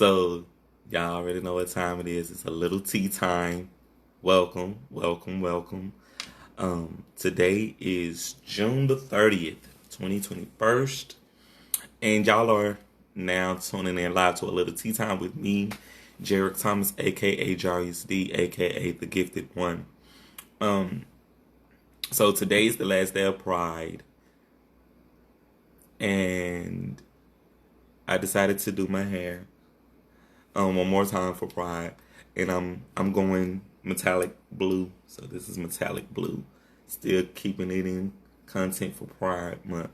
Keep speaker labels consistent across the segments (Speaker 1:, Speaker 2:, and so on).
Speaker 1: So, y'all already know what time it is. It's a little tea time. Welcome, welcome, welcome. Today is June the 30th, 2021. And y'all are now tuning in live to a little tea time with me, Jarek Thomas, aka Jarius D, aka the Gifted One. Um, so today's the last day of Pride, and I decided to do my hair one more time for Pride, and I'm going metallic blue. So this is metallic blue, still keeping it in content for Pride Month.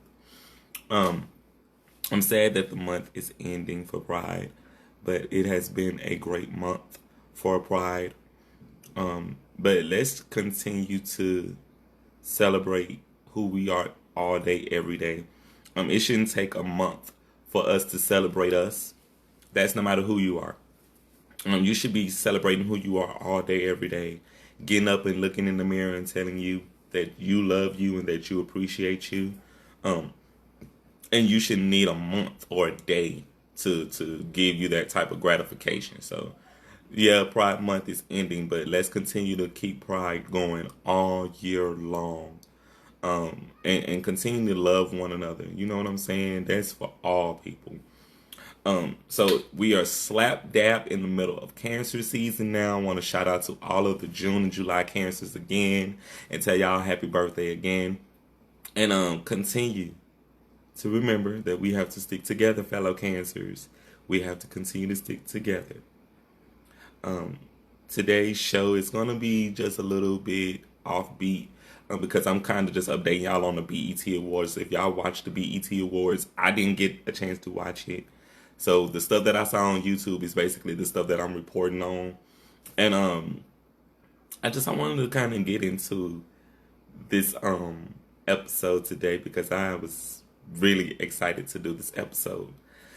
Speaker 1: Um, I'm sad that the month is ending for Pride, but it has been a great month for Pride. But let's continue to celebrate who we are all day, every day. It shouldn't take a month for us to celebrate us. That's no matter who you are. You should be celebrating who you are all day, every day. Getting up and looking in the mirror and telling you that you love you and that you appreciate you. And you shouldn't need a month or a day to give you that type of gratification. So, yeah, Pride Month is ending, but let's continue to keep Pride going all year long. And continue to love one another. You know what I'm saying? That's for all people. So we are slap dab in the middle of cancer season now. I want to shout out to all of the June and July cancers again and tell y'all happy birthday again. And continue to remember that we have to stick together, fellow cancers. We have to continue to stick together. Today's show is going to be just a little bit offbeat because I'm kind of just updating y'all on the BET Awards. If y'all watch the BET Awards, I didn't get a chance to watch it. So the stuff that I saw on YouTube is basically the stuff that I'm reporting on. And I wanted to kind of get into this episode today because I was really excited to do this episode.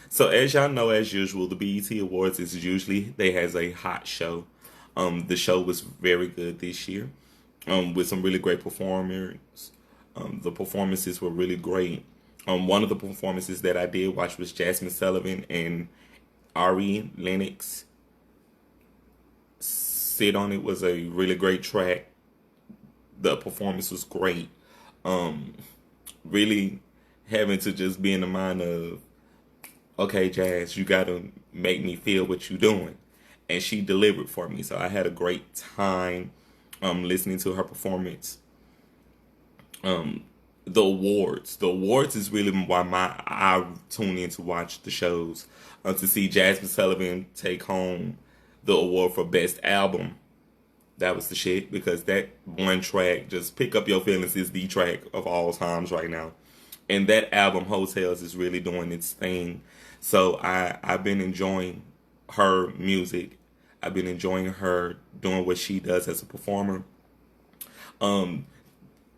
Speaker 1: So as y'all know, as usual, the BET Awards is usually they has a hot show. The show was very good this year, with some really great performers. The performances were really great. One of the performances that I did watch was Jasmine Sullivan and Ari Lennox. Sit on It was a really great track. The performance was great. Really having to just be in the mind of, okay, Jazz, you gotta make me feel what you're doing. And she delivered for me. So I had a great time listening to her performance. The awards. The awards is really why I tune in to watch the shows. To see Jasmine Sullivan take home the award for Best Album. That was the shit, because that one track, just Pick Up Your Feelings, is the track of all times right now. And that album, Hotels, is really doing its thing. So I've been enjoying her music. I've been enjoying her doing what she does as a performer.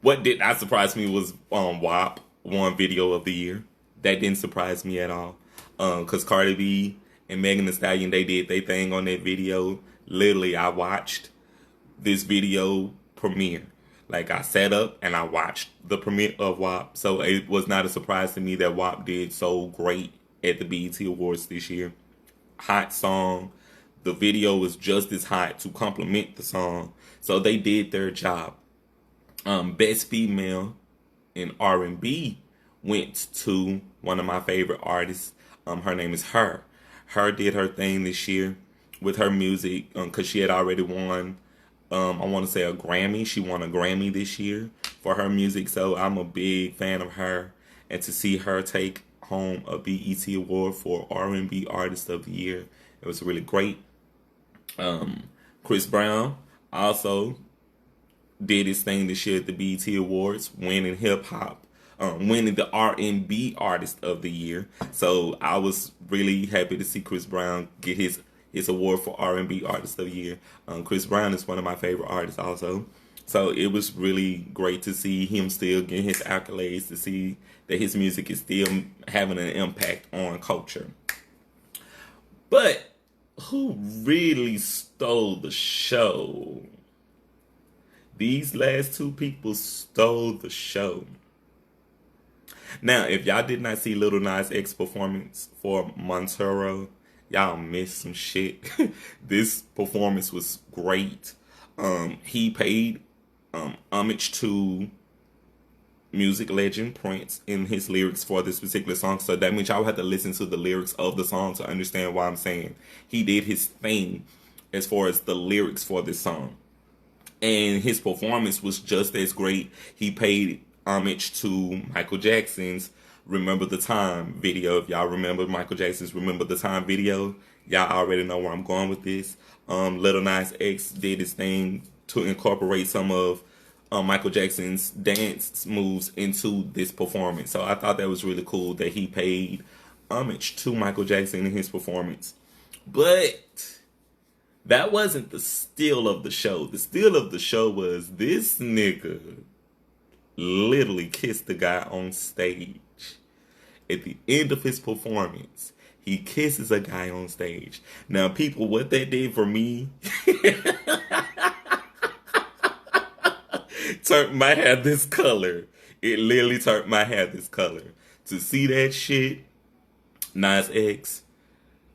Speaker 1: What did not surprise me was WAP won Video of the Year. That didn't surprise me at all. Because Cardi B and Megan Thee Stallion, they did their thing on that video. Literally, I watched this video premiere. Like, I sat up and I watched the premiere of WAP. So it was not a surprise to me that WAP did so great at the BET Awards this year. Hot song. The video was just as hot to complement the song. So they did their job. Best Female in R&B went to one of my favorite artists. Her name is Her. Her did her thing this year with her music because she had already won, I want to say, a Grammy. She won a Grammy this year for her music. So I'm a big fan of her. And to see her take home a BET Award for R&B Artist of the Year, it was really great. Chris Brown also did his thing this year at the BET Awards, winning hip hop, winning the R&B Artist of the Year. So I was really happy to see Chris Brown get his award for R&B Artist of the Year. Chris Brown is one of my favorite artists also. So it was really great to see him still getting his accolades, to see that his music is still having an impact on culture. But who really stole the show? These last two people stole the show. Now, if y'all did not see Lil Nas X performance for Montero, Y'all missed some shit. This performance was great. He paid homage to music legend Prince in his lyrics for this particular song. So that means y'all have to listen to the lyrics of the song to understand why I'm saying he did his thing as far as the lyrics for this song. And his performance was just as great. He paid homage to Michael Jackson's Remember the Time video. If y'all remember Michael Jackson's Remember the Time video, y'all already know where I'm going with this. Lil Nas X did his thing to incorporate some of Michael Jackson's dance moves into this performance. So I thought that was really cool that he paid homage to Michael Jackson in his performance. But that wasn't the steal of the show. The steal of the show was this nigga literally kissed the guy on stage. At the end of his performance, he kisses a guy on stage. Now, people, what that did for me turned my hair this color. It literally turned my hair this color. To see that shit, Nas X,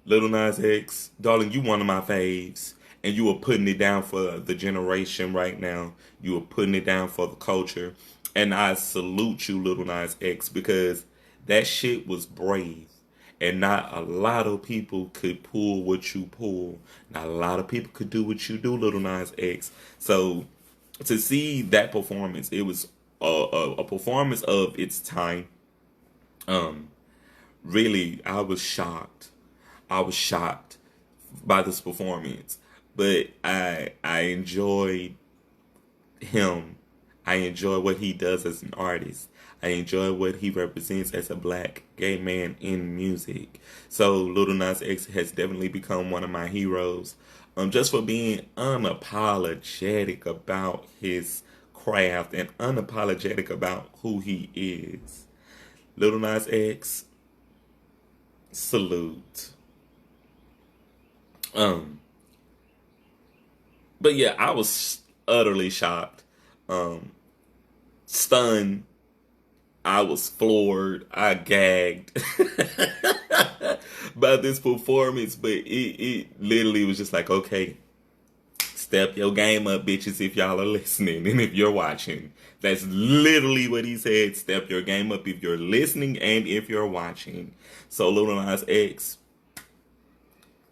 Speaker 1: Little Nas X, darling, you one of my faves. And you are putting it down for the generation right now. You are putting it down for the culture. And I salute you, Little Nas X, because that shit was brave. And not a lot of people could pull what you pull. Not a lot of people could do what you do, Little Nas X. So to see that performance, it was a performance of its time. Really, I was shocked. I was shocked by this performance. But I enjoyed him. I enjoy what he does as an artist. I enjoy what he represents as a black gay man in music. So Lil Nas X has definitely become one of my heroes. Just for being unapologetic about his craft and unapologetic about who he is. Lil Nas X, salute. But yeah, I was utterly shocked, stunned. I was floored. I gagged by this performance. But it literally was just like, okay, step your game up, bitches, if y'all are listening and if you're watching. That's literally what he said. Step your game up if you're listening and if you're watching. So Lil Nas X,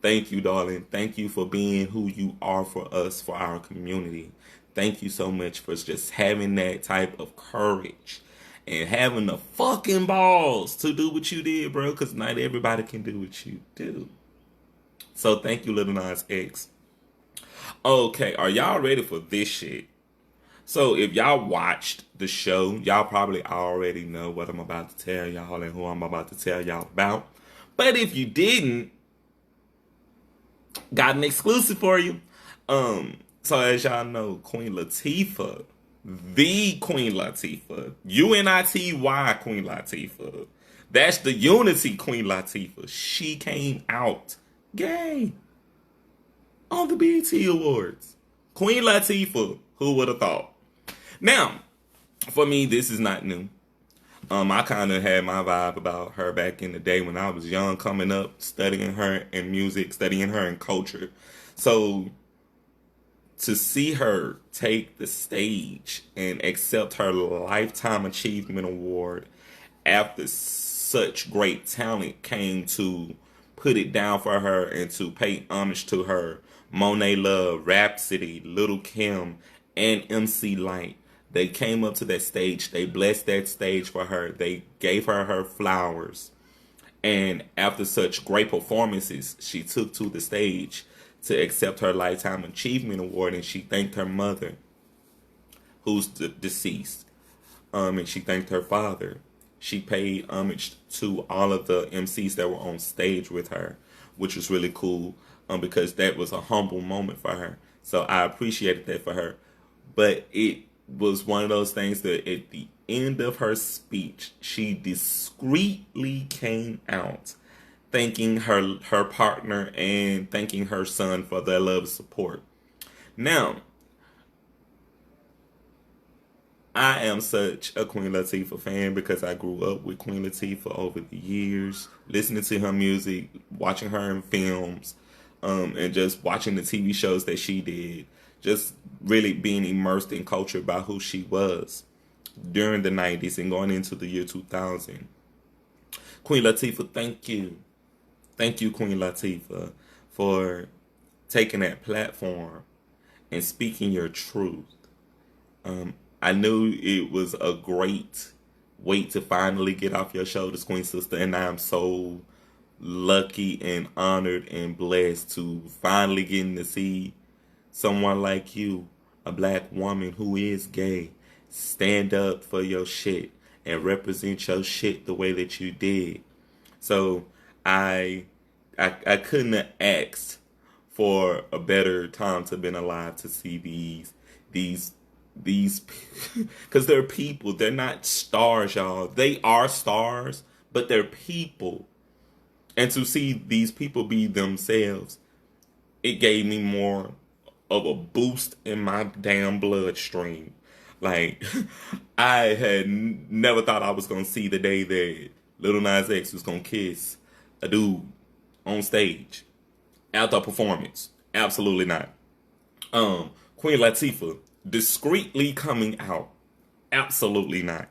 Speaker 1: thank you, darling. Thank you for being who you are for us, for our community. Thank you so much for just having that type of courage and having the fucking balls to do what you did, bro, because not everybody can do what you do. So thank you, Lil Nas X. Okay, are y'all ready for this shit? So if y'all watched the show, y'all probably already know what I'm about to tell y'all and who I'm about to tell y'all about. But if you didn't, got an exclusive for you. So as y'all know, Queen Latifah, the Queen Latifah, UNITY Queen Latifah, that's the Unity Queen Latifah. She came out gay on the BET Awards. Queen Latifah, who would have thought? Now, for me, this is not new. I kind of had my vibe about her back in the day when I was young, coming up, studying her in music, studying her in culture. So to see her take the stage and accept her Lifetime Achievement Award after such great talent came to put it down for her and to pay homage to her, Monet Love, Rhapsody, Lil' Kim, and MC Lyte. They came up to that stage. They blessed that stage for her. They gave her her flowers. And after such great performances, she took to the stage to accept her Lifetime Achievement Award, and she thanked her mother, who's deceased, and she thanked her father. She paid homage to all of the MCs that were on stage with her, which was really cool, because that was a humble moment for her. So I appreciated that for her. But it was one of those things that at the end of her speech, she discreetly came out thanking her partner and thanking her son for their love and support. Now, I am such a Queen Latifah fan because I grew up with Queen Latifah over the years, listening to her music, watching her in films, and just watching the TV shows that she did. Just really being immersed in culture by who she was during the 90s and going into the year 2000. Queen Latifah, thank you. Thank you, Queen Latifah, for taking that platform and speaking your truth. I knew it was a great weight to finally get off your shoulders, Queen Sister, and I am so lucky and honored and blessed to finally getting to see someone like you, a black woman who is gay, stand up for your shit and represent your shit the way that you did. So I I couldn't have asked for a better time to been alive to see these these because they're people. They're not stars, y'all. They are stars, but they're people. And to see these people be themselves, it gave me more of a boost in my damn bloodstream. Like, I had never thought I was gonna see the day that Lil Nas X was gonna kiss a dude on stage after a performance. Absolutely not. Queen Latifah discreetly coming out. Absolutely not.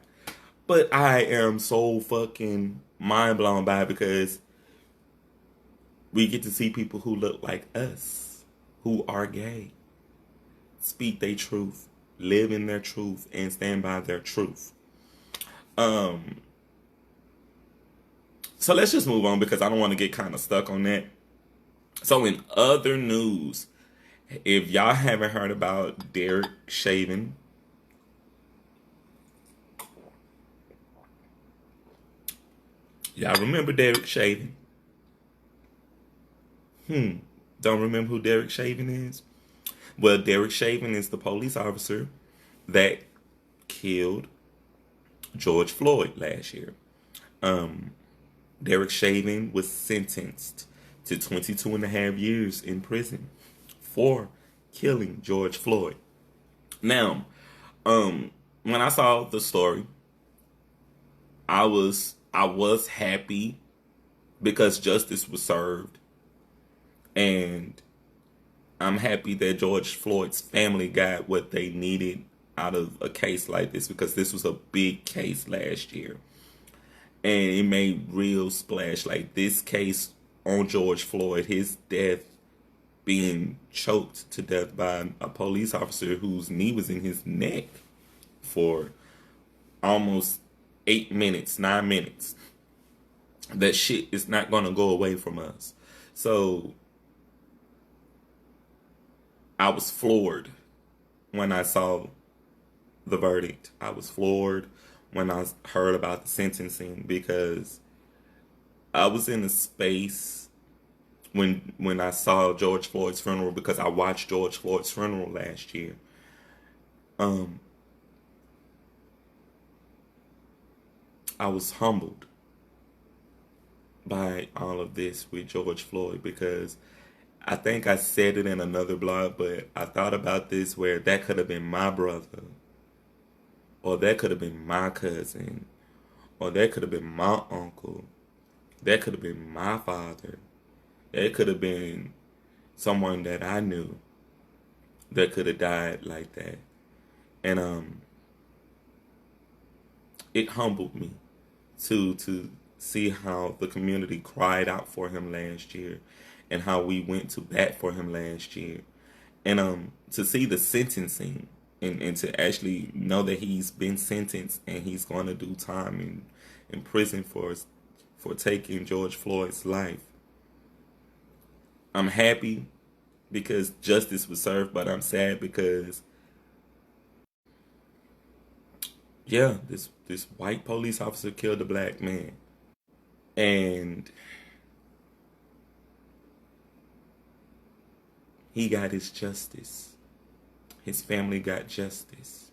Speaker 1: But I am so fucking mind blown by it because we get to see people who look like us, who are gay, speak their truth, live in their truth, and stand by their truth. So let's just move on because I don't want to get kind of stuck on that. So in other news, if y'all haven't heard about Derek Chauvin, y'all remember Derek Chauvin? Don't remember who Derek Chauvin is? Well, Derek Chauvin is the police officer that killed George Floyd last year. Derek Chauvin was sentenced to 22 and a half years in prison for killing George Floyd. Now, when I saw the story, I was happy because justice was served, and I'm happy that George Floyd's family got what they needed out of a case like this because this was a big case last year. And it made real splash. Like this case on George Floyd, his death being choked to death by a police officer whose knee was in his neck for almost 8 minutes, 9 minutes. That shit is not going to go away from us. So I was floored when I saw the verdict. I was floored when I heard about the sentencing because I was in a space when I saw George Floyd's funeral because I watched George Floyd's funeral last year. I was humbled by all of this with George Floyd because I think I said it in another blog, but I thought about this where that could have been my brother, or that could have been my cousin, or that could have been my uncle, that could have been my father, that could have been someone that I knew that could have died like that. And it humbled me to see how the community cried out for him last year and how we went to bat for him last year. And to see the sentencing and to actually know that he's been sentenced and he's going to do time in prison for taking George Floyd's life. I'm happy because justice was served, but I'm sad because yeah, this white police officer killed a black man. And he got his justice. His family got justice.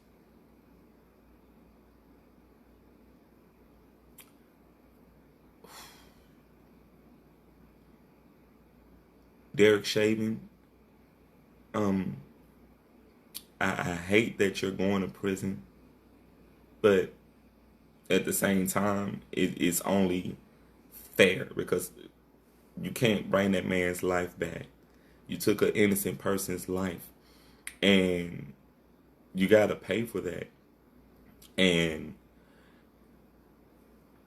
Speaker 1: Derek Chauvin, I hate that you're going to prison. But at the same time, it's only fair because you can't bring that man's life back. You took an innocent person's life, and you gotta pay for that. And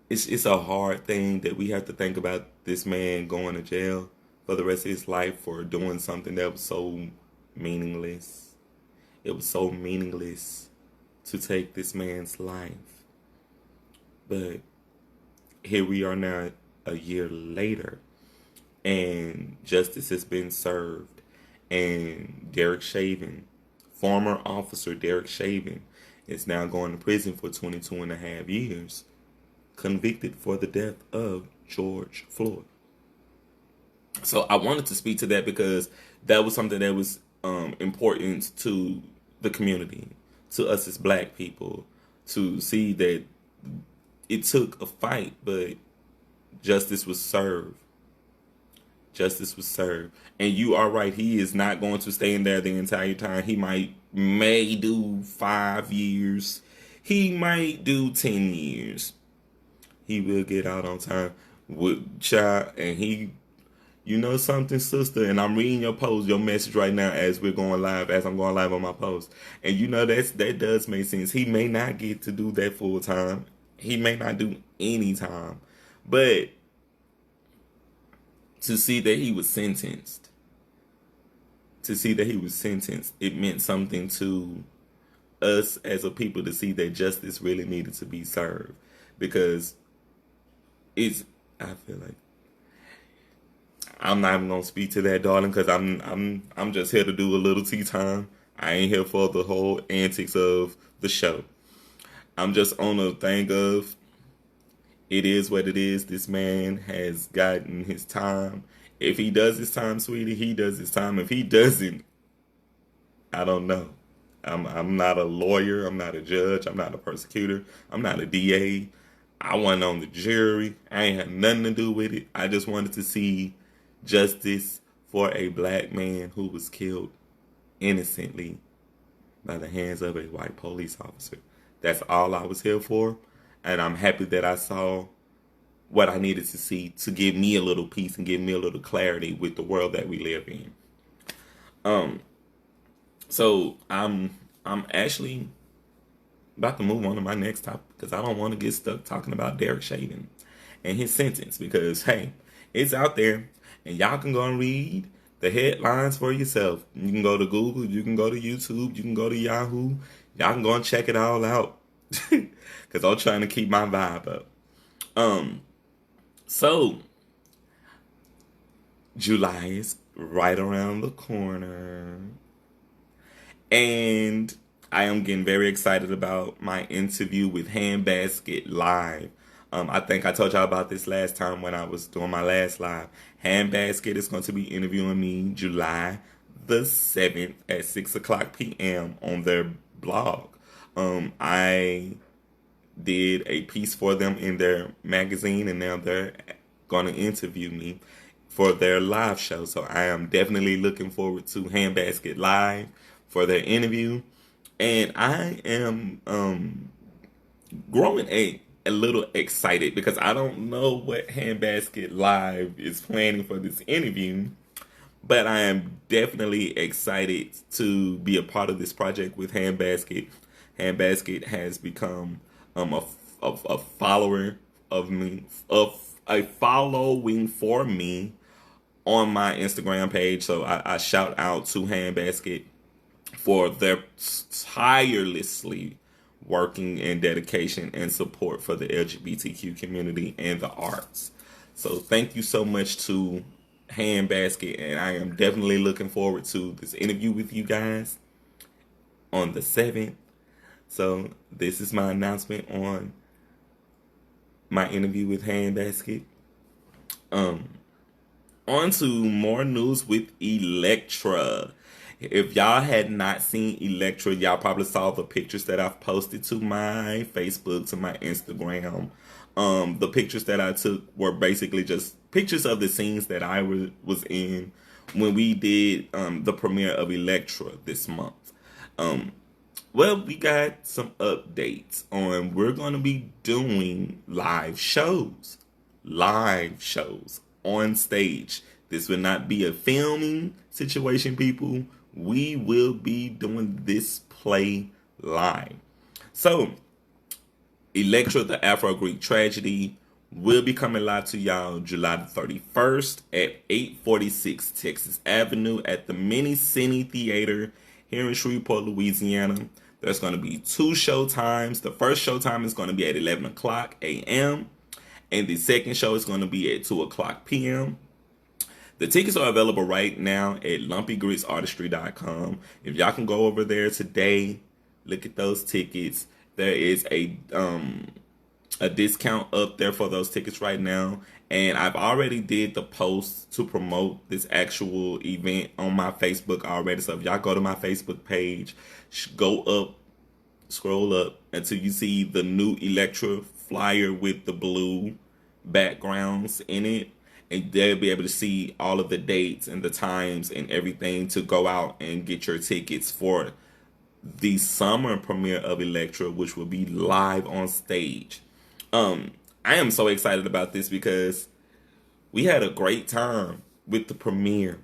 Speaker 1: it's a hard thing that we have to think about this man going to jail for the rest of his life for doing something that was so meaningless. It was so meaningless to take this man's life. But here we are now a year later, and justice has been served. And Derek Chauvin, former officer Derek Chauvin, is now going to prison for 22 and a half years, convicted for the death of George Floyd. So I wanted to speak to that because that was something that was important to the community, to us as black people, to see that it took a fight, but justice was served. Justice was served. And you are right, he is not going to stay in there the entire time. He may do 5 years. He might do 10 years. He will get out on time with child. And he, you know something, sister, and I'm reading your post, your message right now as we're going live, as I'm going live on my post. And you know that does make sense. He may not get to do that full time. He may not do any time. But to see that he was sentenced, it meant something to us as a people to see that justice really needed to be served. Because I feel like I'm not even gonna speak to that, darling, because I'm just here to do a little tea time. I ain't here for the whole antics of the show. I'm just on a thing of it is what it is. This man has gotten his time. If he does his time, sweetie, he does his time. If he doesn't, I don't know. I'm not a lawyer. I'm not a judge. I'm not a prosecutor. I'm not a DA. I wasn't on the jury. I ain't had nothing to do with it. I just wanted to see justice for a black man who was killed innocently by the hands of a white police officer. That's all I was here for. And I'm happy that I saw what I needed to see to give me a little peace and give me a little clarity with the world that we live in. So I'm actually about to move on to my next topic because I don't want to get stuck talking about Derek Chauvin and his sentence because, hey, it's out there and y'all can go and read the headlines for yourself. You can go to Google, you can go to YouTube, you can go to Yahoo. Y'all can go and check it all out because I'm trying to keep my vibe up. So July is right around the corner. And I am getting very excited about my interview with Handbasket Live. I think I told y'all about this last time when I was doing my last live. Handbasket is going to be interviewing me July the 7th at 6 o'clock p.m. on their blog. I did a piece for them in their magazine, and now they're going to interview me for their live show. So I am definitely looking forward to Handbasket Live for their interview. And I am growing a little excited because I don't know what Handbasket Live is planning for this interview, but I am definitely excited to be a part of this project with Handbasket. Handbasket has become a follower of me, of a following for me on my Instagram page. So I shout out to Handbasket for their tirelessly working and dedication and support for the LGBTQ community and the arts. So thank you so much to Handbasket, and I am definitely looking forward to this interview with you guys on the 7th. So this is my announcement on my interview with Handbasket. On to more news with Electra. If y'all had not seen Electra, y'all probably saw the pictures that I've posted to my Facebook, to my Instagram. The pictures that I took were basically just pictures of the scenes that I was in when we did the premiere of Electra this month. Well, we got some updates on we're going to be doing live shows. Live shows on stage. This will not be a filming situation, people. We will be doing this play live. So, Electra, the Afro-Greek Tragedy, will be coming live to y'all July the 31st at 846 Texas Avenue at the Mini Cine Theater here in Shreveport, Louisiana. There's going to be 2 show times. The first show time is going to be at 11 o'clock a.m. and the second show is going to be at 2 o'clock p.m. The tickets are available right now at lumpygritsartistry.com. If y'all can go over there today, look at those tickets. There is a discount up there for those tickets right now, and I've already did the post to promote this actual event on my Facebook already. So if y'all go to my Facebook page, go up, scroll up until you see the new Electra flyer with the blue backgrounds in it, and they'll be able to see all of the dates and the times and everything to go out and get your tickets for the summer premiere of Electra, which will be live on stage. I am so excited about this because we had a great time with the premiere,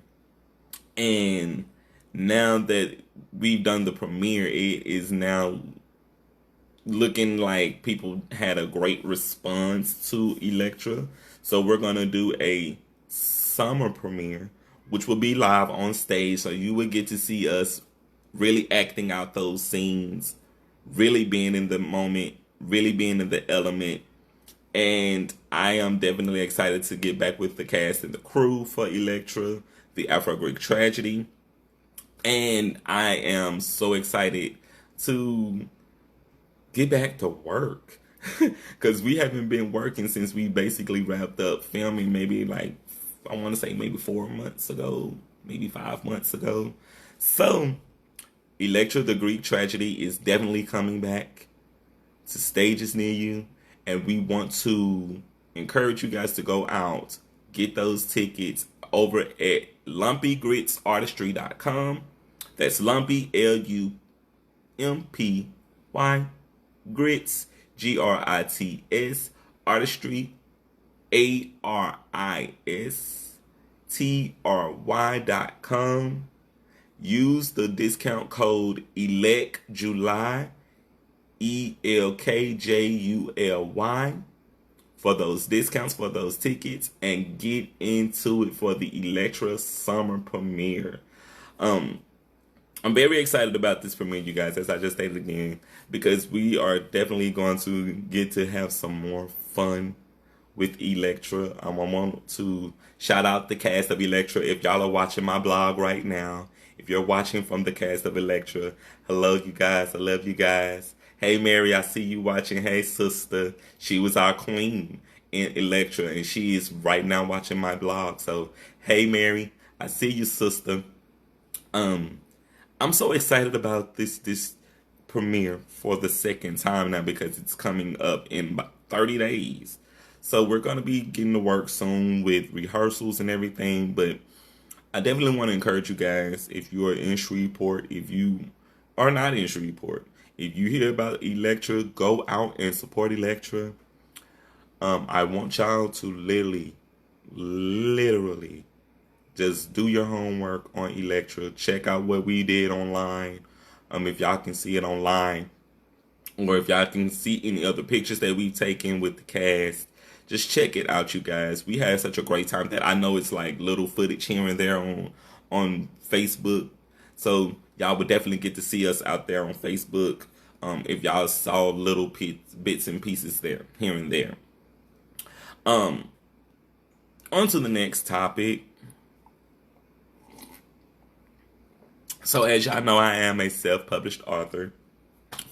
Speaker 1: and now that we've done the premiere, it is now looking like people had a great response to Electra. So we're gonna do a summer premiere, which will be live on stage, so you will get to see us really acting out those scenes, really being in the moment, really being in the element. And I am definitely excited to get back with the cast and the crew for Electra, the Afro-Greek Tragedy. And I am so excited to get back to work because we haven't been working since we basically wrapped up filming maybe like, I want to say maybe 4 months ago, maybe 5 months ago. So Electra, the Greek Tragedy is definitely coming back to stages near you. And we want to encourage you guys to go out, get those tickets over at lumpygritsartistry.com. That's lumpy, Lumpy, grits, grits, artistry, aristry.com. Use the discount code ELECJULY, ELKJULY, for those discounts, for those tickets, and get into it for the Electra summer premiere. I'm very excited about this premiere, you guys, as I just stated again, because we are definitely going to get to have some more fun with Electra. I want to shout out the cast of Electra. If y'all are watching my blog right now, if you're watching from the cast of Electra, hello, you guys. I love you guys. Hey, Mary, I see you watching. Hey, sister. She was our queen in Electra, and she is right now watching my blog. So, hey, Mary, I see you, sister. I'm so excited about this premiere for the second time now because it's coming up in about 30 days. So we're going to be getting to work soon with rehearsals and everything, but I definitely want to encourage you guys, if you are in Shreveport, if you are not in Shreveport, if you hear about Electra, go out and support Electra. I want y'all to literally just do your homework on Electra. Check out what we did online. If y'all can see it online, or if y'all can see any other pictures that we've taken with the cast, just check it out, you guys. We had such a great time that I know it's like little footage here and there on Facebook. So y'all would definitely get to see us out there on Facebook if y'all saw little bits and pieces there, here and there. On to the next topic. So as y'all know, I am a self-published author,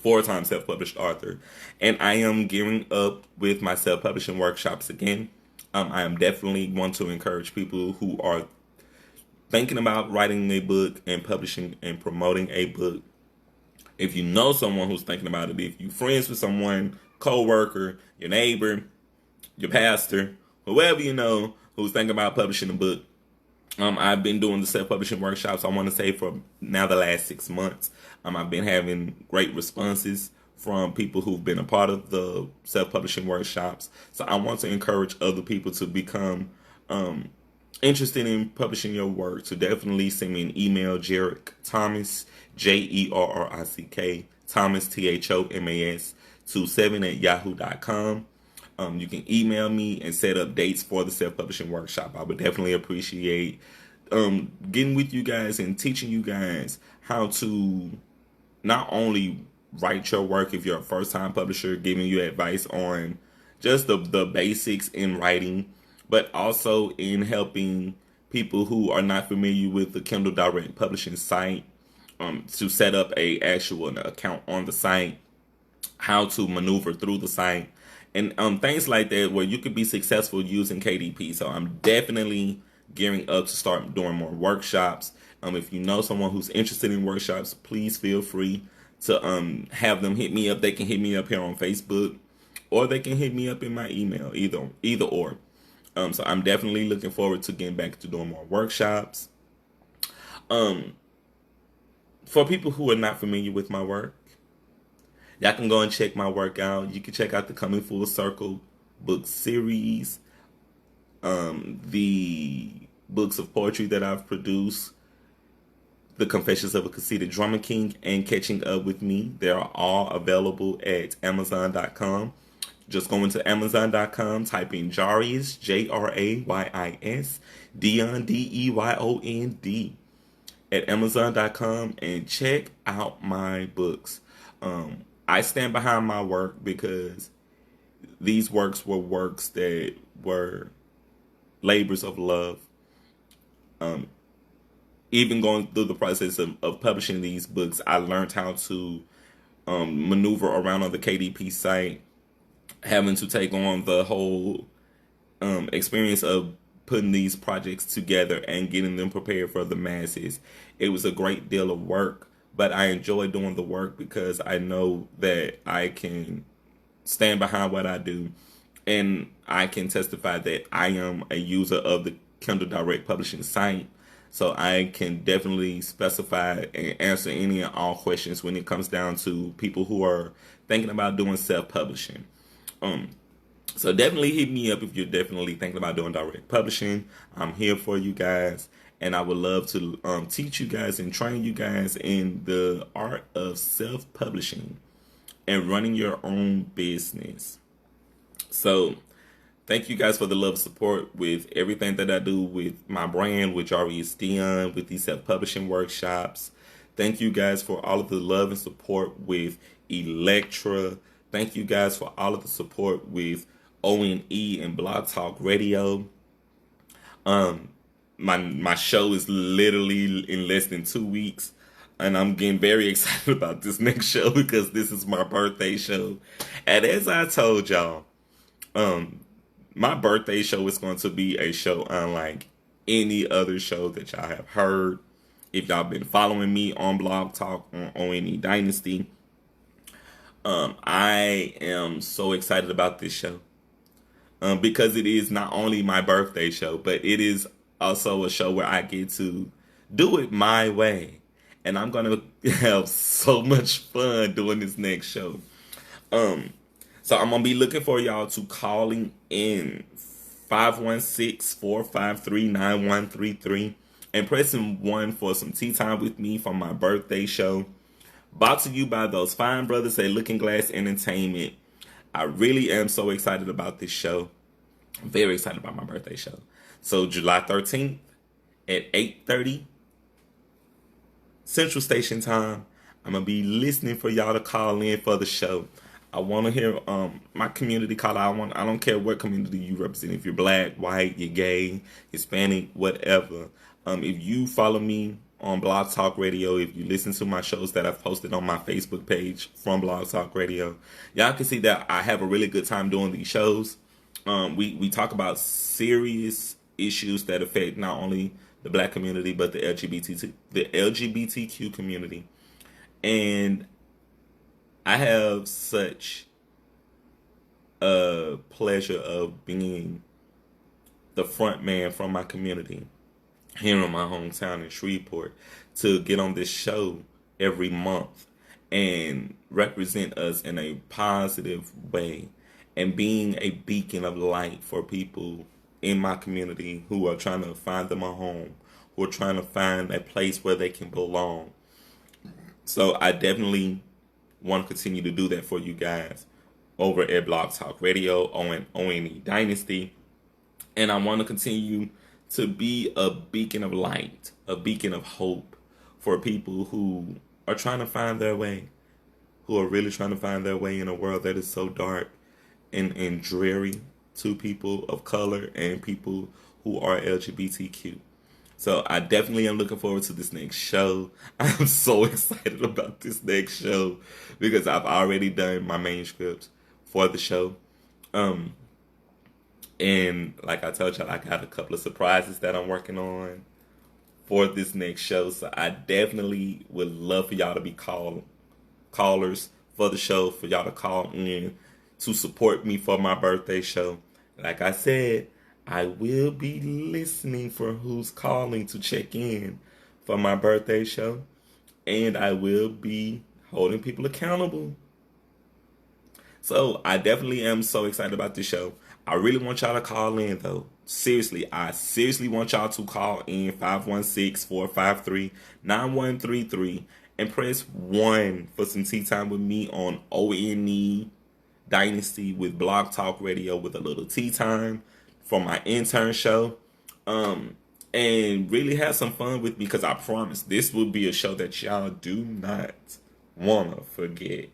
Speaker 1: 4-time self-published author, and I am gearing up with my self-publishing workshops again. I am definitely want to encourage people who are thinking about writing a book and publishing and promoting a book. If you know someone who's thinking about it, if you're friends with someone, co-worker, your neighbor, your pastor, whoever you know who's thinking about publishing a book, I've been doing the self-publishing workshops, I want to say, for now the last 6 months. I've been having great responses from people who've been a part of the self-publishing workshops. So I want to encourage other people to become interested in publishing your work. So definitely send me an email, Jerick Thomas, JERRICK, Thomas, THOMAS, 27 at yahoo.com. You can email me and set up dates for the self-publishing workshop. I would definitely appreciate getting with you guys and teaching you guys how to not only write your work if you're a first-time publisher, giving you advice on just the basics in writing, but also in helping people who are not familiar with the Kindle Direct Publishing site to set up a actual account on the site, how to maneuver through the site, and things like that, where you could be successful using KDP. So I'm definitely gearing up to start doing more workshops. If you know someone who's interested in workshops, please feel free to have them hit me up. They can hit me up here on Facebook, or they can hit me up in my email, either or. So I'm definitely looking forward to getting back to doing more workshops. For people who are not familiar with my work, y'all can go and check my work out. You can check out the Coming Full Circle book series, the books of poetry that I've produced, The Confessions of a Conceited Drummer King, and Catching Up With Me. They are all available at Amazon.com. Just go into Amazon.com, type in Jarius, JRAYIS, Deyon, DEYOND, at Amazon.com, and check out my books. I stand behind my work because these works that were labors of love. Even going through the process of publishing these books, I learned how to maneuver around on the KDP site, having to take on the whole experience of putting these projects together and getting them prepared for the masses. It was a great deal of work, but I enjoy doing the work because I know that I can stand behind what I do, and I can testify that I am a user of the Kindle Direct Publishing site. So I can definitely specify and answer any and all questions when it comes down to people who are thinking about doing self-publishing. So definitely hit me up if you're definitely thinking about doing direct publishing. I'm here for you guys, and I would love to teach you guys and train you guys in the art of self-publishing and running your own business. So thank you guys for the love and support with everything that I do with my brand, with Jarius Deyon, with these self-publishing workshops. Thank you guys for all of the love and support with Electra. Thank you guys for all of the support with ONE and Blog Talk Radio. My show is literally in less than 2 weeks, and I'm getting very excited about this next show because this is my birthday show. And as I told y'all, my birthday show is going to be a show unlike any other show that y'all have heard. If y'all been following me on Blog Talk on ONE Dynasty, I am so excited about this show because it is not only my birthday show, but it is also a show where I get to do it my way. And I'm going to have so much fun doing this next show. So I'm going to be looking for y'all to calling in 516-453-9133 and pressing 1 for some tea time with me for my birthday show. Brought to you by those fine brothers at Looking Glass Entertainment. I really am so excited about this show. I'm very excited about my birthday show. So July 13th at 8:30 Central Station Time, I'm going to be listening for y'all to call in for the show. I want to hear my community call out. I don't care what community you represent. If you're black, white, you're gay, Hispanic, whatever. If you follow me on Blog Talk Radio, if you listen to my shows that I've posted on my Facebook page from Blog Talk Radio, y'all can see that I have a really good time doing these shows. We talk about serious issues that affect not only the black community but the LGBTQ community. And I have such a pleasure of being the front man from my community, here in my hometown in Shreveport to get on this show every month and represent us in a positive way and being a beacon of light for people in my community who are trying to find them a home, who are trying to find a place where they can belong. So I definitely want to continue to do that for you guys over at Blog Talk Radio on ONE Dynasty. And I want to continue to be a beacon of light, a beacon of hope for people who are trying to find their way, who are really trying to find their way in a world that is so dark and dreary to people of color and people who are LGBTQ. So I definitely am looking forward to this next show. I'm so excited about this next show because I've already done my manuscripts for the show. And like I told y'all, I got a couple of surprises that I'm working on for this next show. So I definitely would love for y'all to be callers for the show, for y'all to call in to support me for my birthday show. Like I said, I will be listening for who's calling to check in for my birthday show. And I will be holding people accountable. So I definitely am so excited about this show. I really want y'all to call in though. Seriously, I seriously want y'all to call in 516-453-9133 and press 1 for some tea time with me on ONE Dynasty with Blog Talk Radio with a little tea time for my intern show. And really have some fun with me because I promise this will be a show that y'all do not want to forget.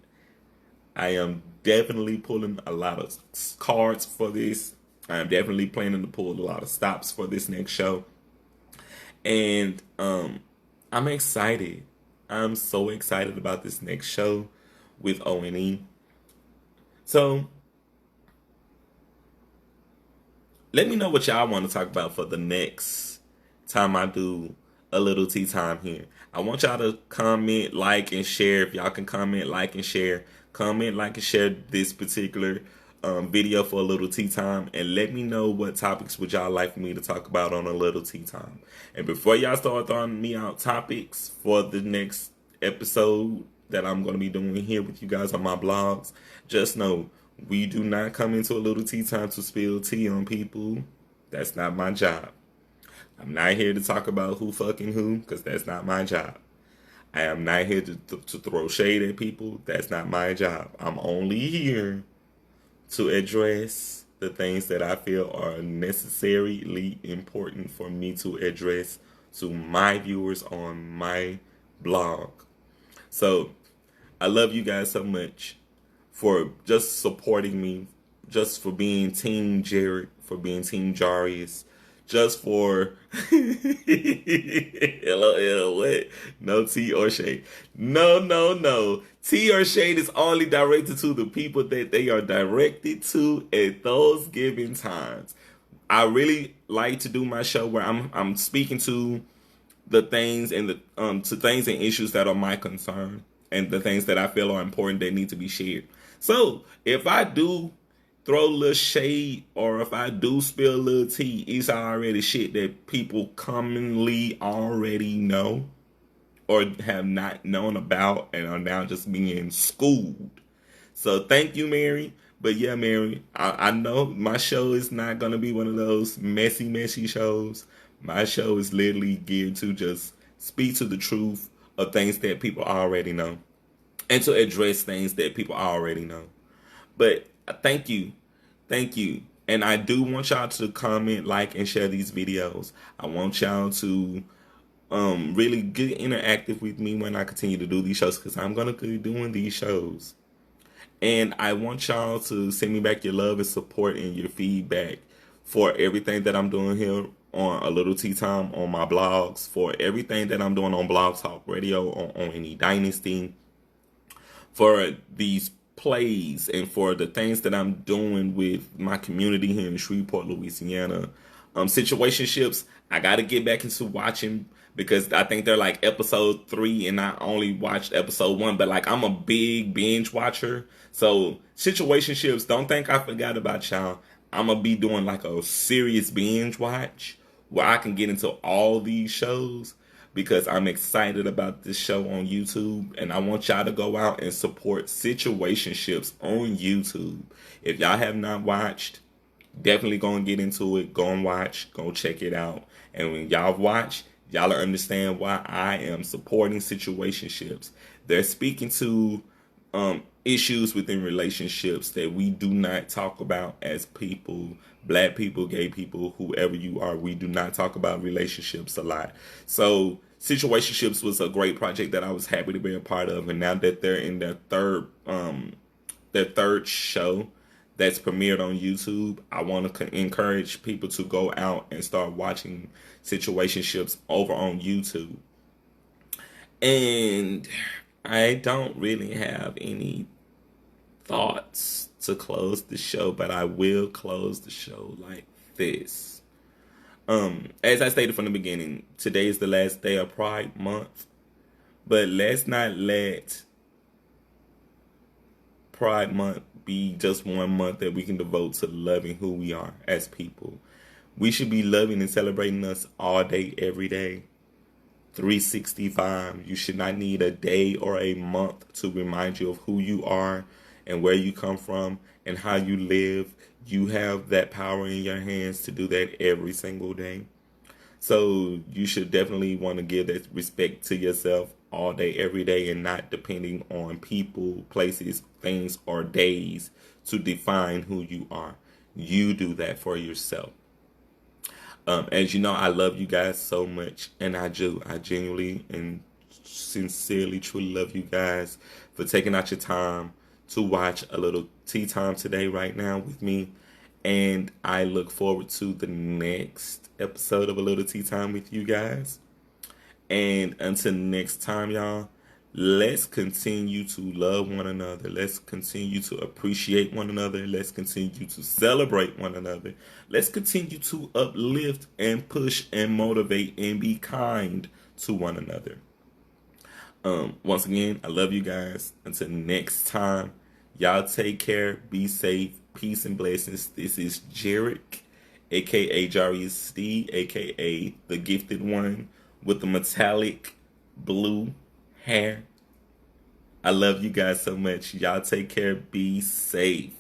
Speaker 1: I am definitely pulling a lot of cards for this. I am definitely planning to pull a lot of stops for this next show. And I'm excited. I'm so excited about this next show with ONE. So let me know what y'all want to talk about for the next time I do a little tea time here. I want y'all to comment, like, and share. If y'all can comment, like, and share. Comment, like, and share this particular video for a little tea time. And let me know what topics would y'all like for me to talk about on a little tea time. And before y'all start throwing me out topics for the next episode that I'm going to be doing here with you guys on my blogs, just know we do not come into a little tea time to spill tea on people. That's not my job. I'm not here to talk about who fucking who, because that's not my job. I am not here to throw shade at people. That's not my job. I'm only here to address the things that I feel are necessarily important for me to address to my viewers on my blog. So, I love you guys so much for just supporting me, just for being Team Jared, for being Team Jarius, just for LOL, what? No tea or shade. No. Tea or shade is only directed to the people that they are directed to at those given times. I really like to do my show where I'm speaking to the things and the to things and issues that are my concern and the things that I feel are important that need to be shared. So if I do throw a little shade or if I do spill a little tea, it's already shit that people commonly already know or have not known about and are now just being schooled. So thank you, Mary. But yeah, Mary, I know my show is not going to be one of those messy shows. My show is literally geared to just speak to the truth of things that people already know and to address things that people already know. But thank you. And I do want y'all to comment, like, and share these videos. I want y'all to really get interactive with me when I continue to do these shows because I'm going to keep doing these shows. And I want y'all to send me back your love and support and your feedback for everything that I'm doing here on A Little Tea Time on my blogs, for everything that I'm doing on Blog Talk Radio, on ONE Dynasty, for these plays, and for the things that I'm doing with my community here in Shreveport, Louisiana. Situationships, I got to get back into watching because I think they're like episode 3 and I only watched episode 1, but like I'm a big binge watcher. So situationships, don't think I forgot about y'all. I'm going to be doing like a serious binge watch where I can get into all these shows because I'm excited about this show on YouTube, and I want y'all to go out and support Situationships on YouTube. If y'all have not watched, definitely go and get into it. Go and watch. Go check it out. And when y'all watch, y'all will understand why I am supporting Situationships. They're speaking to issues within relationships that we do not talk about as people, black people, gay people, whoever you are. We do not talk about relationships a lot. So Situationships was a great project that I was happy to be a part of, and now that they're in their third show that's premiered on YouTube, I want to encourage people to go out and start watching Situationships over on YouTube. And I don't really have any thoughts to close the show, but I will close the show like this. As I stated from the beginning, today is the last day of Pride Month, but let's not let Pride Month be just one month that we can devote to loving who we are as people. We should be loving and celebrating us all day, every day. 365. You should not need a day or a month to remind you of who you are and where you come from and how you live. You have that power in your hands to do that every single day. So you should definitely want to give that respect to yourself all day, every day, and not depending on people, places, things, or days to define who you are. You do that for yourself. As you know, I love you guys so much, and I do. I genuinely and sincerely, truly love you guys for taking out your time to watch a little tea time today, right now, with me. And I look forward to the next episode of a little tea time with you guys. And until next time, y'all, let's continue to love one another. Let's continue to appreciate one another. Let's continue to celebrate one another. Let's continue to uplift and push and motivate and be kind to one another. Once again, I love you guys. Until next time, y'all take care. Be safe. Peace and blessings. This is Jarek, aka Jarius Steve, aka the gifted one with the metallic blue hair. I love you guys so much. Y'all take care. Be safe.